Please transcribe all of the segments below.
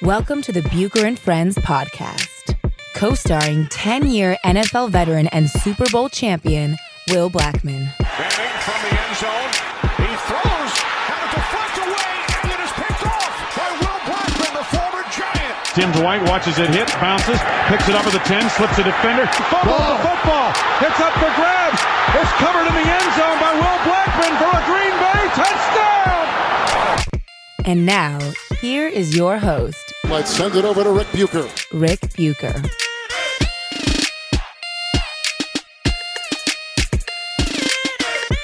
Welcome to the Bucher and Friends podcast, co-starring 10-year NFL veteran and Super Bowl champion, Will Blackmon. Manning from the end zone. He throws, and a deflect away, and it is picked off by Will Blackmon, the former Giant. Tim Dwight watches it hit, bounces, picks it up at the 10, slips a defender, fumbles the football. It's up for grabs. It's covered in the end zone by Will Blackmon for a Green Bay touchdown. And now, here is your host, Let's send it over to Rick Bucher. Rick Bucher.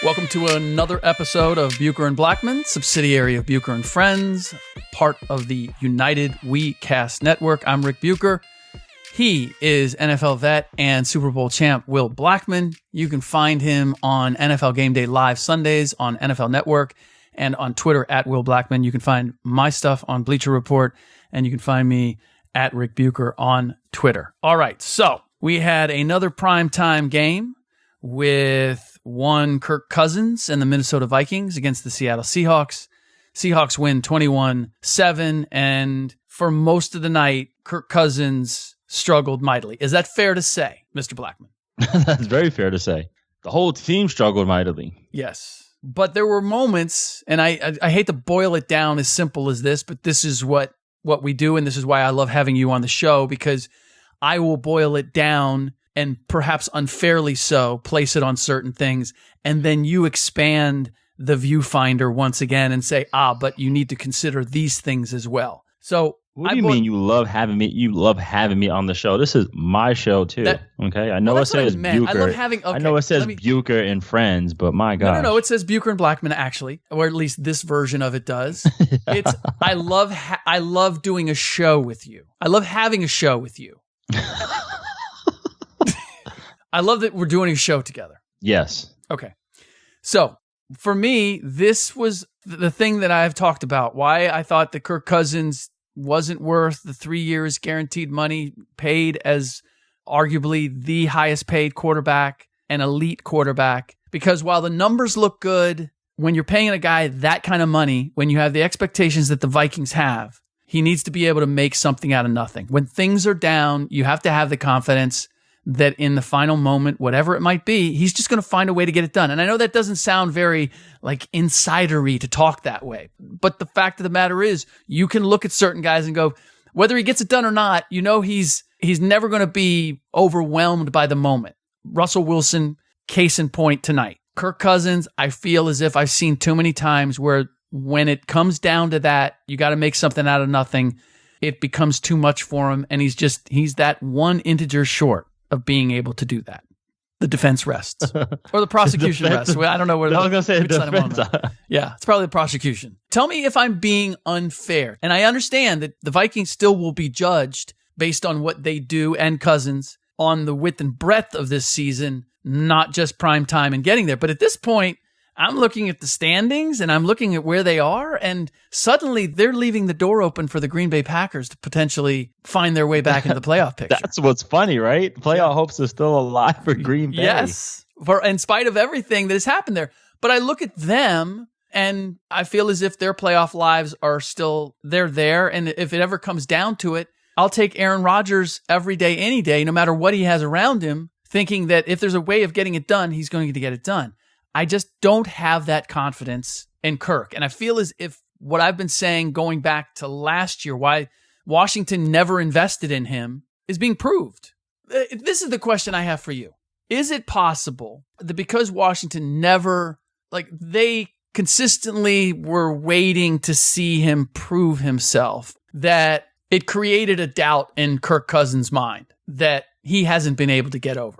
Welcome to another episode of Bucher and Blackmon, subsidiary of Bucher and Friends, part of the United We Cast Network. I'm Rick Bucher. He is NFL vet and Super Bowl champ Will Blackmon. You can find him on NFL Game Day Live Sundays on NFL Network and on Twitter at Will Blackmon. You can find my stuff on Bleacher Report, and you can find me at Rick Bucher on Twitter. All right, so we had another primetime game with one Kirk Cousins and the Minnesota Vikings against the Seattle Seahawks. Seahawks win 21-7, and for most of the night, Kirk Cousins struggled mightily. Is that fair to say, Mr. Blackmon? That's very fair to say. The whole team struggled mightily. Yes. But there were moments, and I hate to boil it down as simple as this, but this is what we do, and this is why I love having you on the show, because I will boil it down and perhaps unfairly so, place it on certain things, and then you expand the viewfinder once again and say, but you need to consider these things as well. So what do you mean you love having me? You love having me on the show. This is my show too. Okay, I know it says Bucher. I love having. Okay, I know it says Bucher and Friends, but my God, no. It says Bucher and Blackmon actually, or at least this version of it does. It's I love doing a show with you. I love having a show with you. I love that we're doing a show together. Yes. Okay. So for me, this was the thing that I've talked about. Why I thought that Kirk Cousins wasn't worth the 3 years guaranteed money paid as arguably the highest paid quarterback, an elite quarterback. Because while the numbers look good, when you're paying a guy that kind of money, when you have the expectations that the Vikings have, he needs to be able to make something out of nothing. When things are down, you have to have the confidence that in the final moment, whatever it might be, he's just going to find a way to get it done. And I know that doesn't sound very like insidery to talk that way, but the fact of the matter is you can look at certain guys and go, whether he gets it done or not, you know, he's never going to be overwhelmed by the moment. Russell Wilson, case in point tonight. Kirk Cousins, I feel as if I've seen too many times where when it comes down to that, you got to make something out of nothing. It becomes too much for him. And he's that one integer short of being able to do that. The defense rests. Or the prosecution rests. I don't know where. I was going to say defense. Yeah, it's probably the prosecution. Tell me if I'm being unfair. And I understand that the Vikings still will be judged based on what they do and Cousins on the width and breadth of this season, not just prime time and getting there. But at this point, I'm looking at the standings and I'm looking at where they are, and suddenly they're leaving the door open for the Green Bay Packers to potentially find their way back into the playoff picture. That's what's funny, right? Playoff hopes are still alive for Green Bay. Yes, in spite of everything that has happened there. But I look at them and I feel as if their playoff lives are still, they're there. And if it ever comes down to it, I'll take Aaron Rodgers every day, any day, no matter what he has around him, thinking that if there's a way of getting it done, he's going to get it done. I just don't have that confidence in Kirk. And I feel as if what I've been saying going back to last year, why Washington never invested in him, is being proved. This is the question I have for you. Is it possible that because Washington never, they consistently were waiting to see him prove himself, that it created a doubt in Kirk Cousins' mind that he hasn't been able to get over?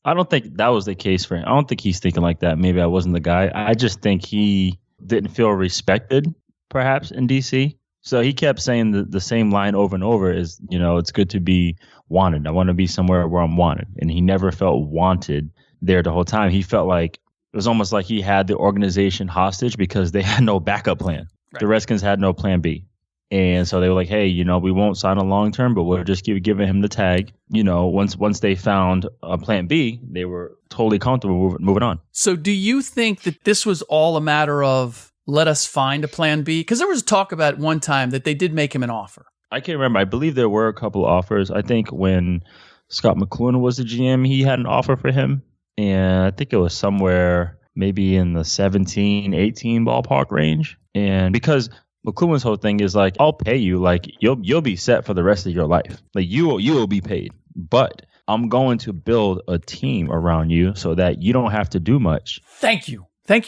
I don't think that was the case for him. I don't think he's thinking like that. Maybe I wasn't the guy. I just think he didn't feel respected, perhaps, in D.C. So he kept saying the same line over and over is, it's good to be wanted. I want to be somewhere where I'm wanted. And he never felt wanted there the whole time. He felt like it was almost like he had the organization hostage because they had no backup plan. Right. The Redskins had no plan B. And so they were like, hey, we won't sign a long term, but we'll just keep giving him the tag. Once they found a plan B, they were totally comfortable moving on. So do you think that this was all a matter of let us find a plan B? Because there was talk about one time that they did make him an offer. I can't remember. I believe there were a couple of offers. I think when Scott McCloughan was the GM, he had an offer for him. And I think it was somewhere maybe in the 17, 18 ballpark range. And because McCloughan's whole thing is like, I'll pay you, like you'll be set for the rest of your life. Like you will be paid. But I'm going to build a team around you so that you don't have to do much. Thank you,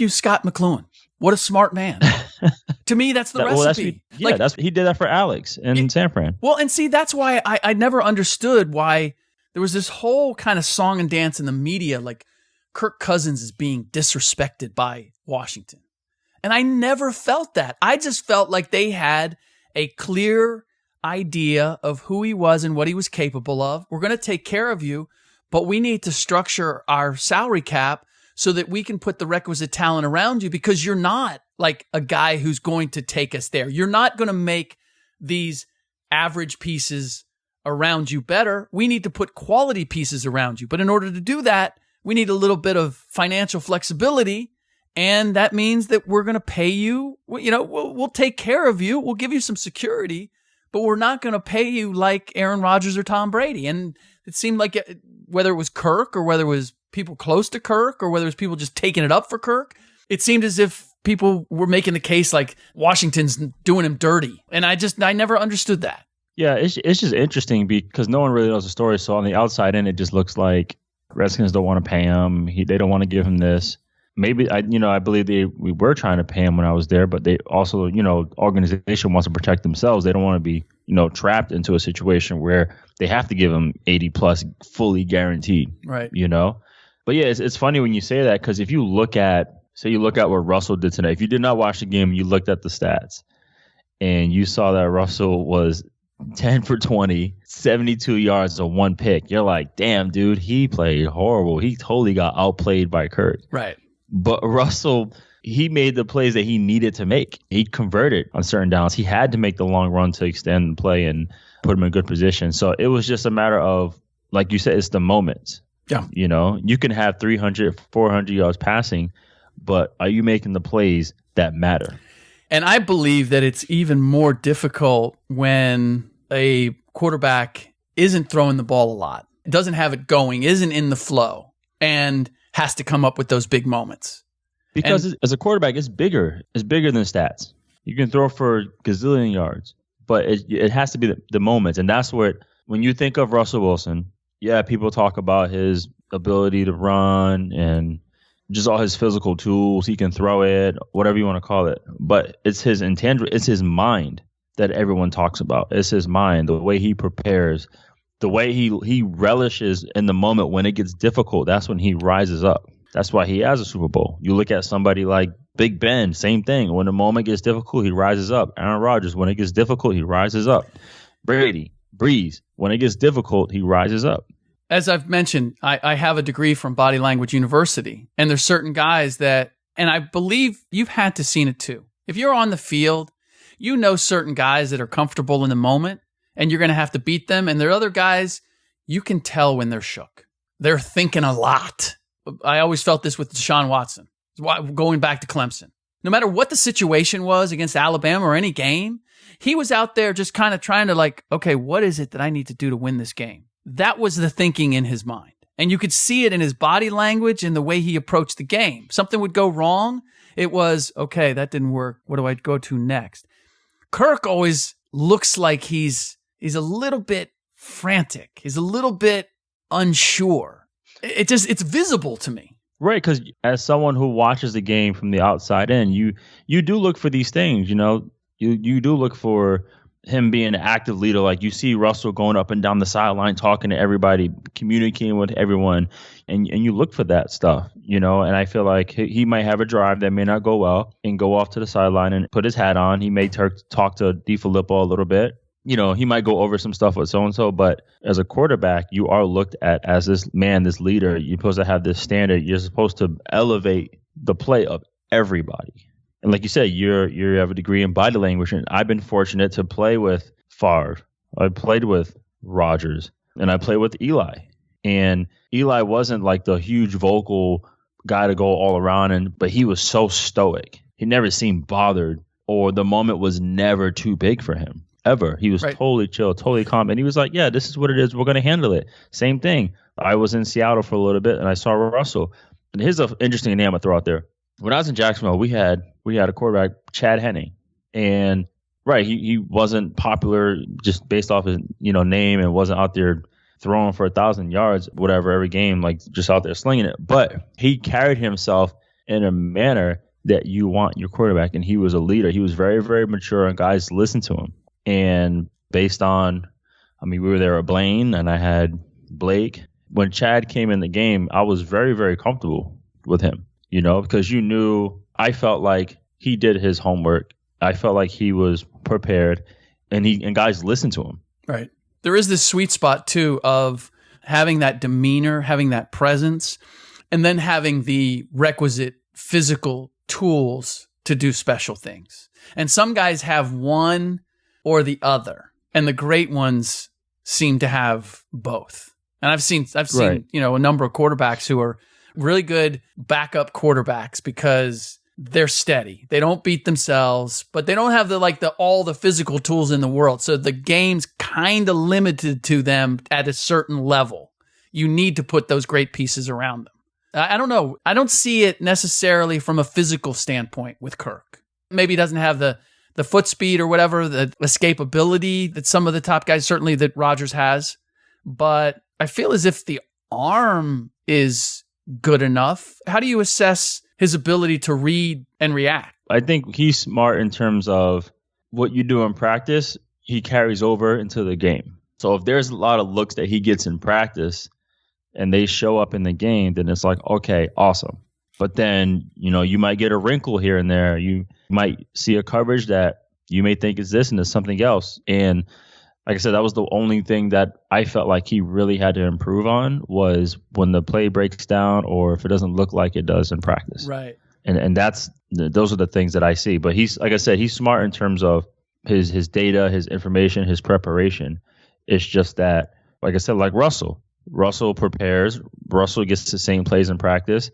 Scott McCloughan. What a smart man. To me, that's the recipe. He did that for Alex in San Fran. Well, and see, that's why I never understood why there was this whole kind of song and dance in the media, like Kirk Cousins is being disrespected by Washington. And I never felt that. I just felt like they had a clear idea of who he was and what he was capable of. We're going to take care of you, but we need to structure our salary cap so that we can put the requisite talent around you, because you're not like a guy who's going to take us there. You're not going to make these average pieces around you better. We need to put quality pieces around you. But in order to do that, we need a little bit of financial flexibility. And that means that we're going to pay you, we'll take care of you. We'll give you some security, but we're not going to pay you like Aaron Rodgers or Tom Brady. And it seemed like whether it was Kirk or whether it was people close to Kirk or whether it was people just taking it up for Kirk, it seemed as if people were making the case like Washington's doing him dirty. And I never understood that. Yeah, it's just interesting because no one really knows the story. So on the outside in, it just looks like Redskins don't want to pay him. They don't want to give him this. Maybe I believe we were trying to pay him when I was there, but they also, organization wants to protect themselves. They don't want to be, trapped into a situation where they have to give him 80 plus fully guaranteed. Right. But yeah, it's funny when you say that, because if you look at what Russell did today, if you did not watch the game, you looked at the stats and you saw that Russell was 10 for 20, 72 yards and 1 pick. You're like, damn, dude, he played horrible. He totally got outplayed by Kirk. Right. But Russell, he made the plays that he needed to make. He converted on certain downs. He had to make the long run to extend the play and put him in a good position. So it was just a matter of, like you said, it's the moments. Yeah. You can have 300, 400 yards passing, but are you making the plays that matter? And I believe that it's even more difficult when a quarterback isn't throwing the ball a lot, doesn't have it going, isn't in the flow, and has to come up with those big moments. Because as a quarterback, it's bigger. It's bigger than stats. You can throw for gazillion yards, but it has to be the moments. And that's where, when you think of Russell Wilson, yeah, people talk about his ability to run and just all his physical tools. He can throw it, whatever you want to call it. But it's his intangible, it's his mind that everyone talks about. It's his mind, the way he prepares, the way he relishes in the moment when it gets difficult. That's when he rises up. That's why he has a Super Bowl. You look at somebody like Big Ben, same thing. When the moment gets difficult, he rises up. Aaron Rodgers, when it gets difficult, he rises up. Brady, Breeze, when it gets difficult, he rises up. As I've mentioned, I have a degree from Body Language University, and there's certain guys that, and I believe you've had to seen it too. If you're on the field, you know certain guys that are comfortable in the moment, and you're going to have to beat them, and there are other guys, you can tell when they're shook. They're thinking a lot. I always felt this with Deshaun Watson, going back to Clemson. No matter what the situation was against Alabama or any game, he was out there just kind of trying to like, okay, what is it that I need to do to win this game? That was the thinking in his mind. And you could see it in his body language and the way he approached the game. Something would go wrong. It was, okay, that didn't work. What do I go to next? Kirk always looks like he's a little bit frantic. He's a little bit unsure. It's visible to me. Right, because as someone who watches the game from the outside in, you do look for these things, You do look for him being an active leader. Like you see Russell going up and down the sideline, talking to everybody, communicating with everyone, and you look for that stuff, And I feel like he might have a drive that may not go well and go off to the sideline and put his hat on. He may talk to DiFilippo a little bit. He might go over some stuff with so-and-so, but as a quarterback, you are looked at as this man, this leader. You're supposed to have this standard. You're supposed to elevate the play of everybody. And like you said, you have a degree in body language, and I've been fortunate to play with Favre. I played with Rodgers, and I played with Eli. And Eli wasn't like the huge vocal guy to go all around, but he was so stoic. He never seemed bothered, or the moment was never too big for him. ever. He was totally chill, totally calm. And he was like, yeah, this is what it is. We're going to handle it. Same thing. I was in Seattle for a little bit and I saw Russell. And here's an interesting name I throw out there. When I was in Jacksonville, we had a quarterback, Chad Henne. And he wasn't popular just based off his, name, and wasn't out there throwing for 1,000 yards, whatever, every game, like just out there slinging it. But he carried himself in a manner that you want your quarterback. And he was a leader. He was very, very mature, and guys listened to him. And based on, we were there at Blaine and I had Blake. When Chad came in the game, I was very, very comfortable with him, because I felt like he did his homework. I felt like he was prepared, and guys listened to him. Right. There is this sweet spot too of having that demeanor, having that presence, and then having the requisite physical tools to do special things. And some guys have one or the other, and the great ones seem to have both. And I've seen right. A number of quarterbacks who are really good backup quarterbacks because they're steady. They don't beat themselves, but they don't have all the physical tools in the world. So the game's kind of limited to them at a certain level. You need to put those great pieces around them. I don't know. I don't see it necessarily from a physical standpoint with Kirk. Maybe he doesn't have the foot speed or whatever, the escapability that some of the top guys, certainly that Rodgers has. But I feel as if the arm is good enough. How do you assess his ability to read and react? I think he's smart in terms of what you do in practice, he carries over into the game. So if there's a lot of looks that he gets in practice and they show up in the game, then it's like, okay, awesome. But then, you might get a wrinkle here and there. You might see a coverage that you may think is this and it's something else. And like I said, that was the only thing that I felt like he really had to improve on, was when the play breaks down or if it doesn't look like it does in practice. Right. And those are the things that I see. But he's, like I said, he's smart in terms of his data, his information, his preparation. It's just that, like I said, like Russell prepares. Russell gets the same plays in practice.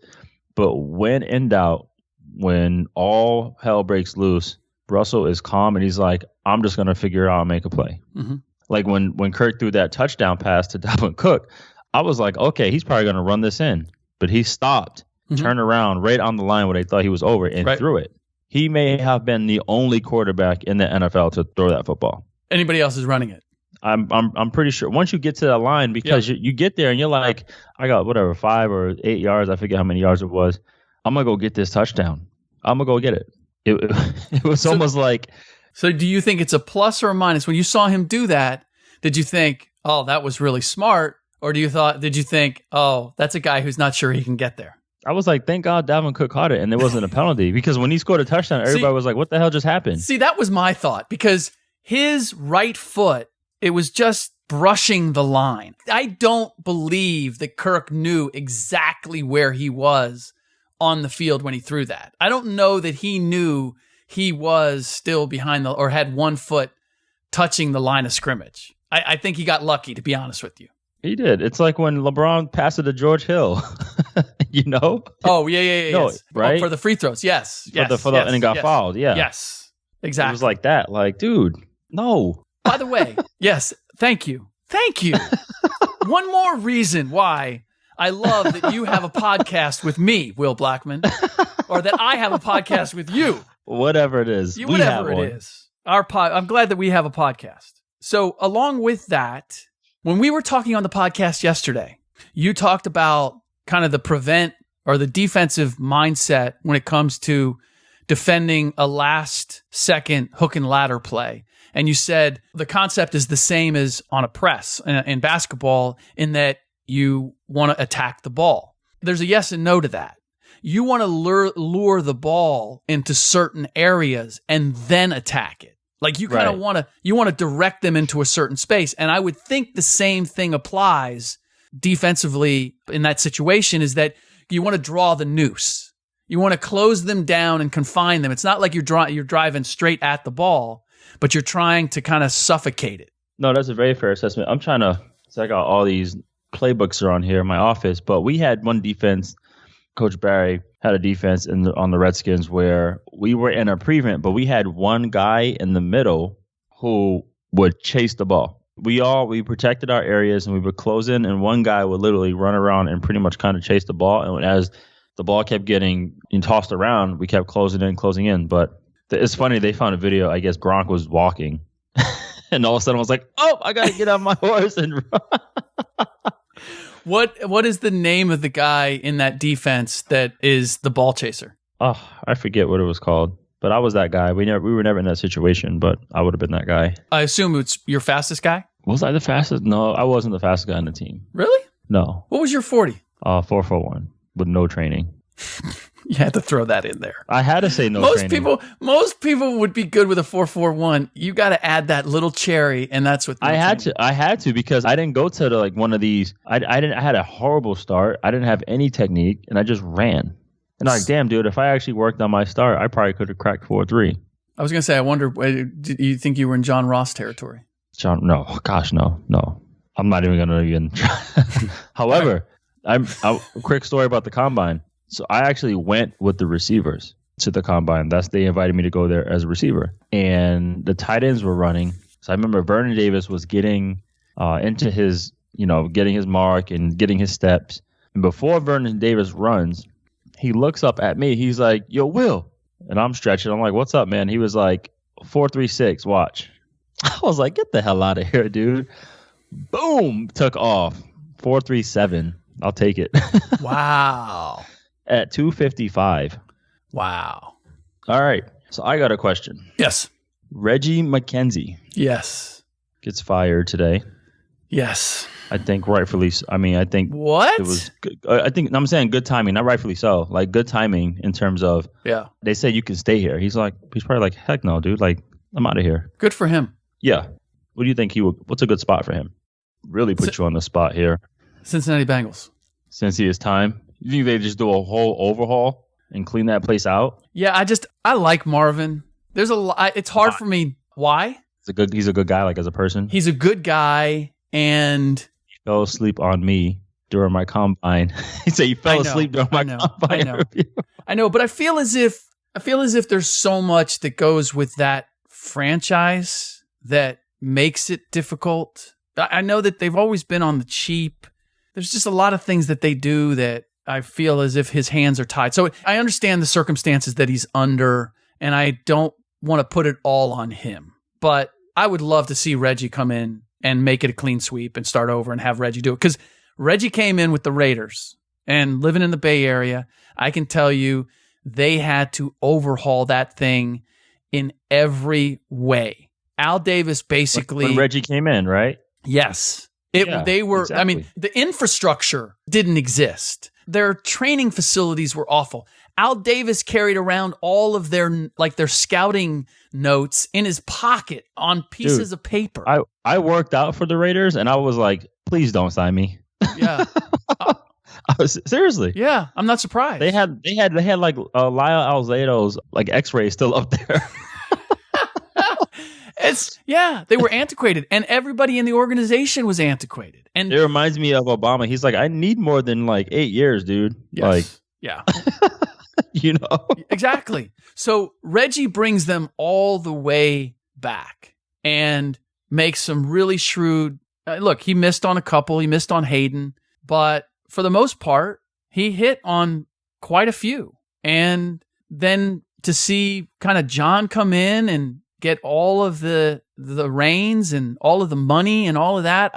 But when in doubt, when all hell breaks loose, Russell is calm and he's like, I'm just going to figure out and make a play. Mm-hmm. Like when Kirk threw that touchdown pass to Dalvin Cook, I was like, okay, he's probably going to run this in. But he stopped, turned around right on the line where they thought he was over and threw it. He may have been the only quarterback in the NFL to throw that football. Anybody else is running it. I'm pretty sure once you get to that line, because you get there and you're like, I got 5 or 8 yards. I forget how many yards it was. I'm going to go get this touchdown. I'm going to go get it. It was almost like. So do you think it's a plus or a minus? When you saw him do that, did you think, oh, that was really smart? Or did you think, oh, that's a guy who's not sure he can get there? I was like, thank God Dalvin Cook caught it and there wasn't a penalty, because when he scored a touchdown, everybody was like, what the hell just happened? See, that was my thought, because his right foot, it was just brushing the line. I don't believe that Kirk knew exactly where he was on the field when he threw that. I don't know that he knew he was still behind or had one foot touching the line of scrimmage. I think he got lucky, to be honest with you. He did. It's like when LeBron passed it to George Hill, Oh, yeah. No, yes. right? Oh, for the free throws, yes. And he got fouled, yeah. Yes, exactly. It was like that. Like, dude, no. By the way, yes, thank you. One more reason why I love that you have a podcast with me, Will Blackmon, or that I have a podcast with you. Whatever it is. Whatever it is. I'm glad that we have a podcast. So along with that, when we were talking on the podcast yesterday, you talked about kind of the prevent or the defensive mindset when it comes to defending a last-second hook and ladder play. And you said the concept is the same as on a press in basketball, in that you want to attack the ball. There's a yes and no to that. You want to lure the ball into certain areas and then attack it. Like you kind of want to direct them into a certain space. And I would think the same thing applies defensively in that situation, is that you want to draw the noose. You want to close them down and confine them. It's not like you're driving straight at the ball, but you're trying to kind of suffocate it. No, that's a very fair assessment. I'm trying to check out all these playbooks are on here in my office, but we had one defense. Coach Barry had a defense on the Redskins where we were in a prevent, but we had one guy in the middle who would chase the ball. We protected our areas and we would close in, and one guy would literally run around and pretty much kind of chase the ball. And as the ball kept getting tossed around, we kept closing in. But it's funny, they found a video. I guess Gronk was walking, and all of a sudden I was like, "Oh, I gotta get on my horse and run." What is the name of the guy in that defense that is the ball chaser? Oh, I forget what it was called. But I was that guy. We were never in that situation, but I would have been that guy. I assume it's your fastest guy? Was I the fastest? No, I wasn't the fastest guy on the team. Really? No. What was your 40? 441 with no training. You had to throw that in there. I had to say no training. Most people would be good with a 441. You got to add that little cherry, and that's what I had to because I didn't go to one of these. I had a horrible start. I didn't have any technique, and I just ran. And I'm like, damn, dude, if I actually worked on my start, I probably could have cracked 4.3. I was going to say, I wonder, do you think you were in John Ross territory? No. Gosh, no. I'm not even going to even try. However, a quick story about the combine. So I actually went with the receivers to the combine. They invited me to go there as a receiver. And the tight ends were running. So I remember Vernon Davis was getting into his, getting his mark and getting his steps. And before Vernon Davis runs, he looks up at me. He's like, "Yo, Will." And I'm stretching. I'm like, "What's up, man?" He was like, 4.36, watch. I was like, "Get the hell out of here, dude." Boom, took off. 4.37. I'll take it. Wow. At 2:55. Wow. All right. So I got a question. Yes. Reggie McKenzie. Yes. Gets fired today. Yes. I think rightfully. I think what it was. I'm saying good timing, not rightfully so. Like good timing in terms of. Yeah. They say you can stay here. He's probably like, heck no, dude. Like I'm out of here. Good for him. Yeah. What do you think what's a good spot for him? Really put you on the spot here. Cincinnati Bengals. Since he has time, you think they just do a whole overhaul and clean that place out? Yeah, I like Marvin. There's a lot. It's hard for me. Why? He's a good guy. Like as a person, he's a good guy, and he fell asleep on me during my combine. He said he fell asleep during my combine. I know, but I feel as if there's so much that goes with that franchise that makes it difficult. I know that they've always been on the cheap. There's just a lot of things that they do that I feel as if his hands are tied. So I understand the circumstances that he's under, and I don't want to put it all on him. But I would love to see Reggie come in and make it a clean sweep and start over and have Reggie do it. Because Reggie came in with the Raiders, and living in the Bay Area, I can tell you they had to overhaul that thing in every way. Al Davis basically... When Reggie came in, right? Yes. They were, exactly. I mean, the infrastructure didn't exist. Their training facilities were awful. Al Davis carried around all of their scouting notes in his pocket on pieces of paper. I worked out for the Raiders, and I was like, please don't sign me. Yeah. Seriously. Yeah, I'm not surprised. They had like Lyle Alzado's like X-ray still up there. They were antiquated, and everybody in the organization was antiquated. And it reminds me of Obama. He's like, I need more than like 8 years, dude. Yes. Like, yeah, exactly. So Reggie brings them all the way back and makes some really shrewd. Look, he missed on a couple. He missed on Hayden, but for the most part, he hit on quite a few. And then to see kind of John come in and get all of the reins and all of the money and all of that,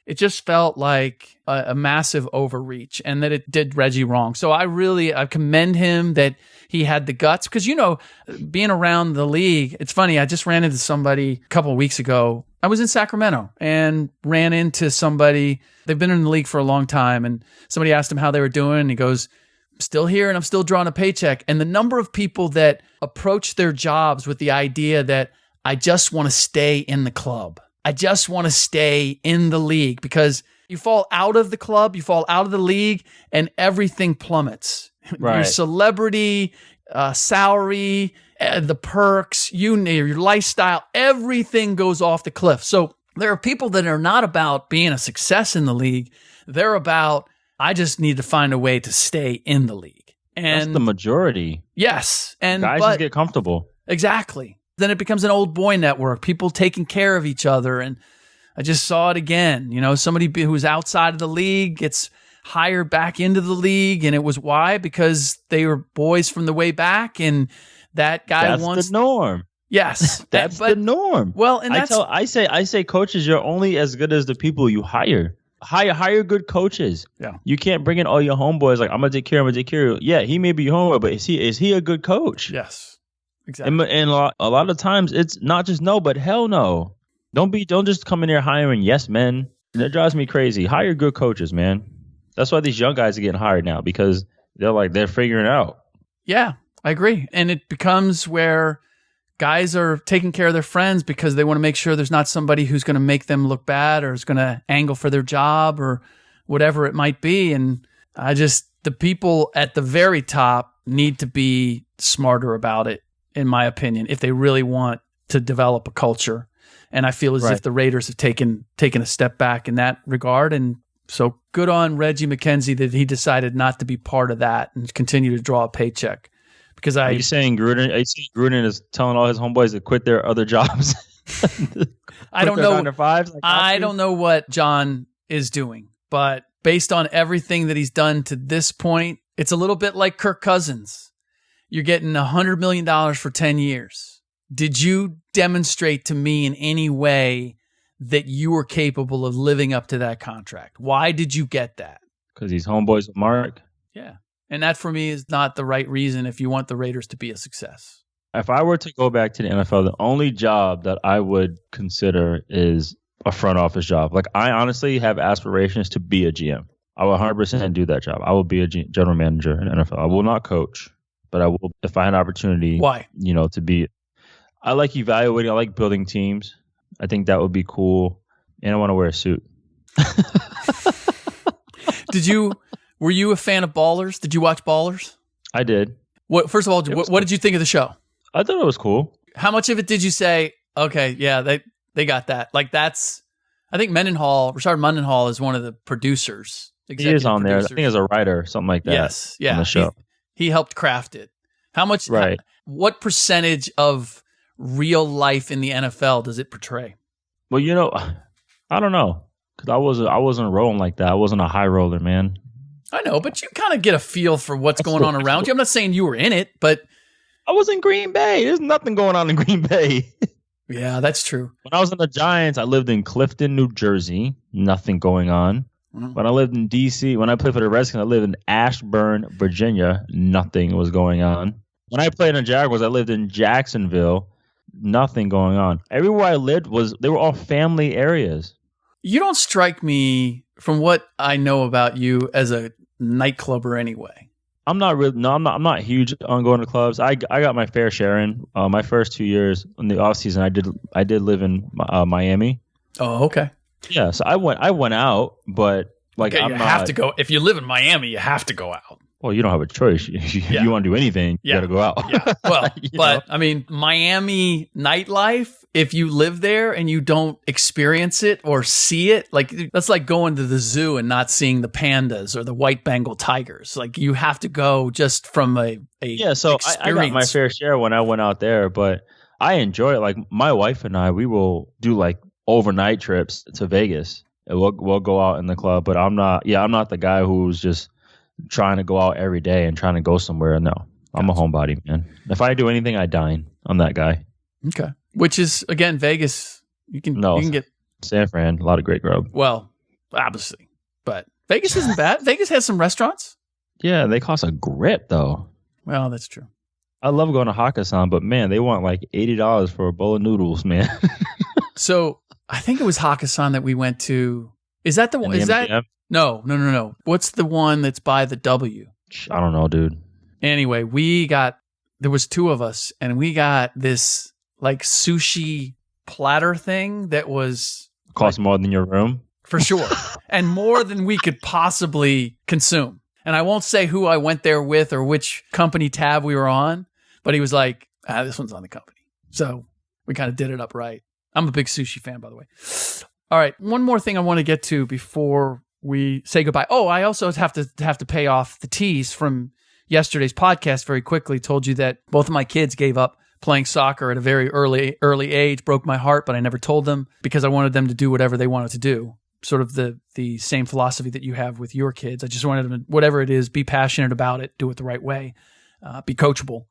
it just felt like a massive overreach, and that it did Reggie wrong. So I commend him that he had the guts, because being around the league, it's funny. I just ran into somebody a couple of weeks ago. I was in Sacramento and ran into somebody. They've been in the league for a long time, and somebody asked him how they were doing, and he goes, "I'm still here and I'm still drawing a paycheck." And the number of people that approach their jobs with the idea that I just want to stay in the club. I just want to stay in the league, because you fall out of the club, you fall out of the league, and everything plummets. Right. Your celebrity, salary, the perks, your lifestyle, everything goes off the cliff. So there are people that are not about being a success in the league. They're about, I just need to find a way to stay in the league. And that's the majority. Yes. Guys just get comfortable. Exactly. Then it becomes an old boy network, people taking care of each other. And I just saw it again. Somebody who's outside of the league gets hired back into the league. And it was why? Because they were boys from the way back. And that guy That's the norm. Yes. That's the norm. Well, and I say coaches, you're only as good as the people you hire. Hire good coaches. Yeah. You can't bring in all your homeboys like, I'm going to take care of you. Yeah, he may be your homeboy, but is he a good coach? Yes. Exactly. And a lot of times it's not just no, but hell no. Don't just come in there hiring yes men. That drives me crazy. Hire good coaches, man. That's why these young guys are getting hired now, because they're figuring it out. Yeah, I agree. And it becomes where guys are taking care of their friends because they want to make sure there's not somebody who's going to make them look bad or is going to angle for their job or whatever it might be. And the people at the very top need to be smarter about it, in my opinion, if they really want to develop a culture. And I feel as if the Raiders have taken a step back in that regard. And so good on Reggie McKenzie that he decided not to be part of that and continue to draw a paycheck. Because Are you saying Gruden is telling all his homeboys to quit their other jobs? I don't know. 9-to-5s, like I don't know what John is doing, but based on everything that he's done to this point, it's a little bit like Kirk Cousins. You're getting $100 million for 10 years. Did you demonstrate to me in any way that you were capable of living up to that contract? Why did you get that? Because he's homeboys with Mark. Yeah. And that for me is not the right reason if you want the Raiders to be a success. If I were to go back to the NFL, the only job that I would consider is a front office job. Like, I honestly have aspirations to be a GM. I will 100% do that job. I will be a general manager in the NFL. I will not coach, but I will, if I had an opportunity. Why? To be. I like evaluating. I like building teams. I think that would be cool. And I want to wear a suit. Were you a fan of Ballers? Did you watch Ballers? I did. First of all, what did you think of the show? I thought it was cool. How much of it did you say, okay, yeah, they got that? Like, that's, I think Rashard Mendenhall is one of the producers. He is on there. I think as a writer, something like that. Yes, yeah. On the show. He helped craft it. How much? Right. What percentage of real life in the NFL does it portray? Well, I don't know, because I wasn't rolling like that. I wasn't a high roller, man. I know, but you kind of get a feel for what's going on around you. I'm not saying you were in it, but I was in Green Bay. There's nothing going on in Green Bay. Yeah, that's true. When I was in the Giants, I lived in Clifton, New Jersey. Nothing going on. Mm-hmm. When I lived in D.C., when I played for the Redskins, I lived in Ashburn, Virginia. Nothing was going on. When I played in the Jaguars, I lived in Jacksonville. Nothing going on. Everywhere I lived they were all family areas. You don't strike me, from what I know about you, as a nightclubber anyway. I'm not huge on going to clubs. I got my fair share in. My first 2 years in the off season, I did live in Miami. Oh, okay. Yeah, so I went out, but like, okay, have to go. If you live in Miami, you have to go out. Well, you don't have a choice. You want to do anything, you got to go out. Yeah. Well, but I mean, Miami nightlife, if you live there and you don't experience it or see it, like, that's like going to the zoo and not seeing the pandas or the white Bengal tigers. Like, you have to go just from a yeah. So I got my fair share when I went out there, but I enjoy it. Like, my wife and I, we will do like overnight trips to Vegas. And we'll go out in the club, but I'm not the guy who's just trying to go out every day and trying to go somewhere. No, I'm a homebody, man. If I do anything, I dine. I'm that guy. Okay. Which is, again, Vegas. You can get San Fran, a lot of great grub. Well, obviously, but Vegas isn't bad. Vegas has some restaurants. Yeah, they cost a grip though. Well, that's true. I love going to Hakkasan, but man, they want like $80 for a bowl of noodles, man. So I think it was Hakkasan that we went to. Is that the one? Is that? No. What's the one that's by the W? I don't know, dude. Anyway, there was two of us, and we got this like sushi platter thing that was cost more than your room. For sure. And more than we could possibly consume. And I won't say who I went there with or which company tab we were on, but he was like, this one's on the company. So we kind of did it up right. I'm a big sushi fan, by the way. All right. One more thing I want to get to before we say goodbye. Oh, I also have to pay off the tease from yesterday's podcast very quickly. Told you that both of my kids gave up playing soccer at a very early age broke my heart, but I never told them because I wanted them to do whatever they wanted to do. Sort of the same philosophy that you have with your kids. I just wanted them to, whatever it is, be passionate about it, do it the right way, be coachable.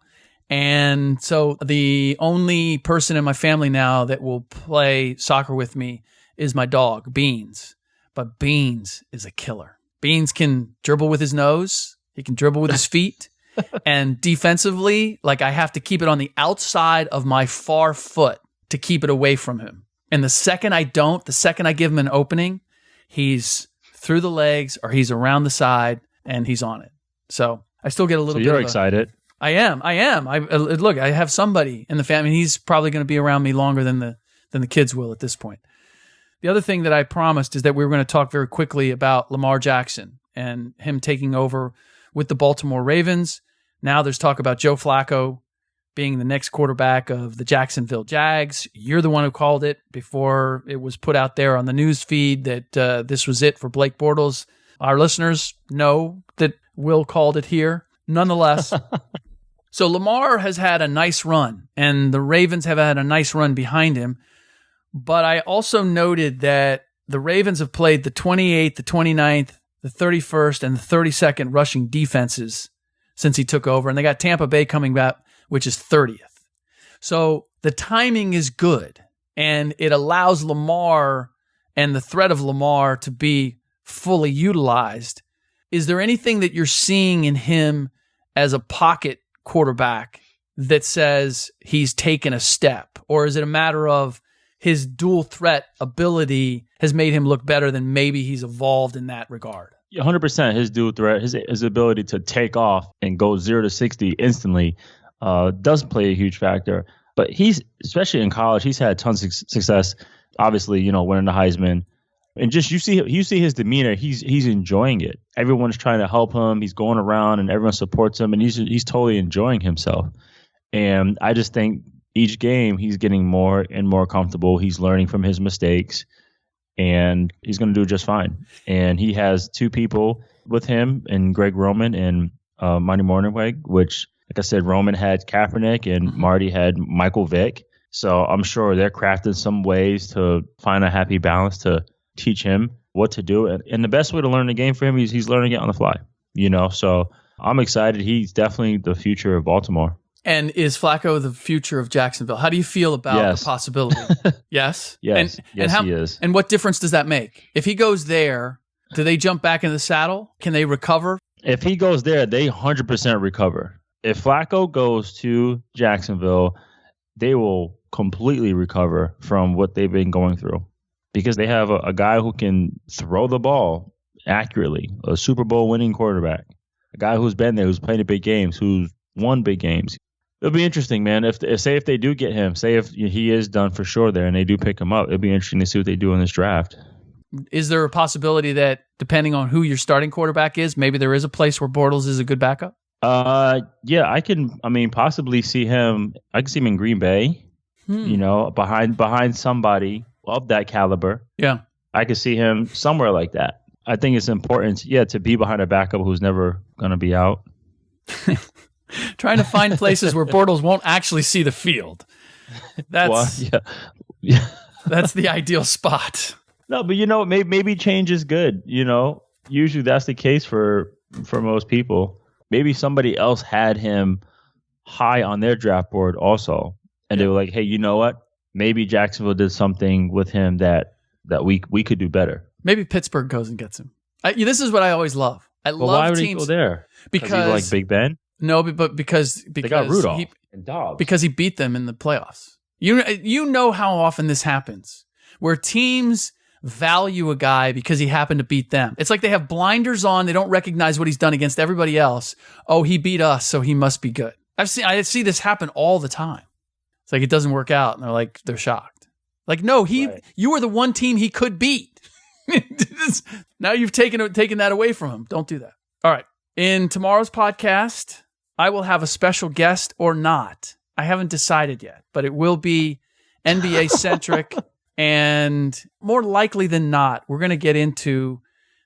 And so the only person in my family now that will play soccer with me is my dog, Beans. But Beans is a killer. Beans can dribble with his nose. He can dribble with his feet. And defensively, like I have to keep it on the outside of my far foot to keep it away from him. And the second I give him an opening, he's through the legs or he's around the side and he's on it. So I still get a little bit. You're excited. I am. Look, I have somebody in the family. He's probably going to be around me longer than the kids will at this point. The other thing that I promised is that we were going to talk very quickly about Lamar Jackson and him taking over with the Baltimore Ravens. Now there's talk about Joe Flacco being the next quarterback of the Jacksonville Jags. You're the one who called it before it was put out there on the news feed that this was it for Blake Bortles. Our listeners know that Will called it here. Nonetheless, so Lamar has had a nice run, and the Ravens have had a nice run behind him. But I also noted that the Ravens have played the 28th, the 29th, the 31st, and the 32nd rushing defenses since he took over. And they got Tampa Bay coming back, which is 30th. So the timing is good, and it allows Lamar and the threat of Lamar to be fully utilized. Is there anything that you're seeing in him as a pocket quarterback that says he's taken a step? Or is it a matter of his dual threat ability has made him look better than maybe he's evolved in that regard? 100% his dual threat, his ability to take off and go 0 to 60 instantly does play a huge factor. But he's, especially in college, he's had tons of success. Obviously, winning the Heisman. And just you see his demeanor. He's enjoying it. Everyone's trying to help him. He's going around and everyone supports him, and he's totally enjoying himself. And I just think each game he's getting more and more comfortable. He's learning from his mistakes, and he's going to do just fine. And he has two people with him, and Greg Roman and Marty Mornhinweg, which, like I said, Roman had Kaepernick and Marty had Michael Vick. So I'm sure they're crafting some ways to find a happy balance to teach him what to do. And the best way to learn the game for him is he's learning it on the fly, So I'm excited. He's definitely the future of Baltimore. And is Flacco the future of Jacksonville? How do you feel about the possibility? Yes? Yes. And he is. And what difference does that make? If he goes there, do they jump back in the saddle? Can they recover? If he goes there, they 100% recover. If Flacco goes to Jacksonville, they will completely recover from what they've been going through. Because they have a guy who can throw the ball accurately, a Super Bowl winning quarterback, a guy who's been there, who's played in big games, who's won big games. It'll be interesting, man. If they do get him, say if he is done for sure there and they do pick him up, it'll be interesting to see what they do in this draft. Is there a possibility that depending on who your starting quarterback is, maybe there is a place where Bortles is a good backup? Yeah, I can. Possibly see him. I can see him in Green Bay. Behind somebody of that caliber. Yeah. I could see him somewhere like that. I think it's important, to be behind a backup who's never going to be out. Trying to find places where Bortles won't actually see the field. That's that's the ideal spot. No, but maybe change is good. Usually that's the case for most people. Maybe somebody else had him high on their draft board also. And they were like, hey, you know what? Maybe Jacksonville did something with him that we could do better. Maybe Pittsburgh goes and gets him. This is what I always love. Love why would teams. he go there? Because he's like Big Ben? No, but because they got Rudolph and Dobbs. Because he beat them in the playoffs. You know how often this happens, where teams value a guy because he happened to beat them. It's like they have blinders on. They don't recognize what he's done against everybody else. Oh, he beat us, so he must be good. I see this happen all the time. It's like it doesn't work out, and they're shocked. Like, no, you were the one team he could beat. Now you've taken that away from him. Don't do that. All right. In tomorrow's podcast, I will have a special guest or not. I haven't decided yet, but it will be NBA centric. And more likely than not, we're going to get into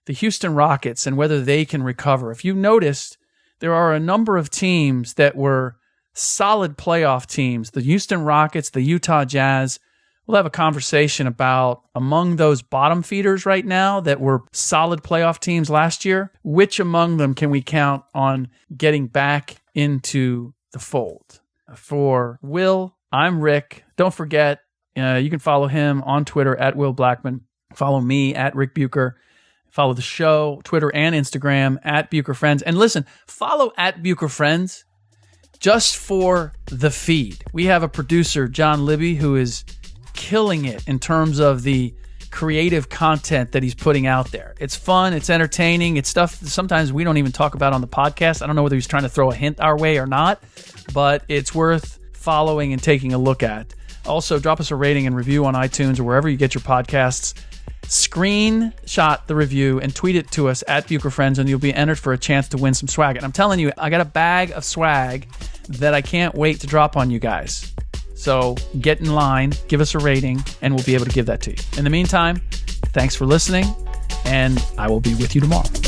the Houston Rockets and whether they can recover. If you noticed, there are a number of teams that were solid playoff teams, the Houston Rockets, the Utah Jazz. We'll have a conversation about among those bottom feeders right now that were solid playoff teams last year, which among them can we count on getting back into the fold? For Will, I'm Rick. Don't forget, you can follow him on Twitter at Will Blackmon. Follow me at Rick Bucher. Follow the show, Twitter and Instagram at Bucher Friends. And listen, follow at Bucher Friends just for the feed. We have a producer, John Libby, who is killing it in terms of the creative content that he's putting out there. It's fun, it's entertaining, it's stuff sometimes we don't even talk about on the podcast. I don't know whether he's trying to throw a hint our way or not, but it's worth following and taking a look at. Also, drop us a rating and review on iTunes or wherever you get your podcasts. Screenshot the review and tweet it to us at Bucher Friends, and you'll be entered for a chance to win some swag. And I'm telling you, I got a bag of swag that I can't wait to drop on you guys. So get in line, give us a rating, and we'll be able to give that to you. In the meantime, thanks for listening, and I will be with you tomorrow.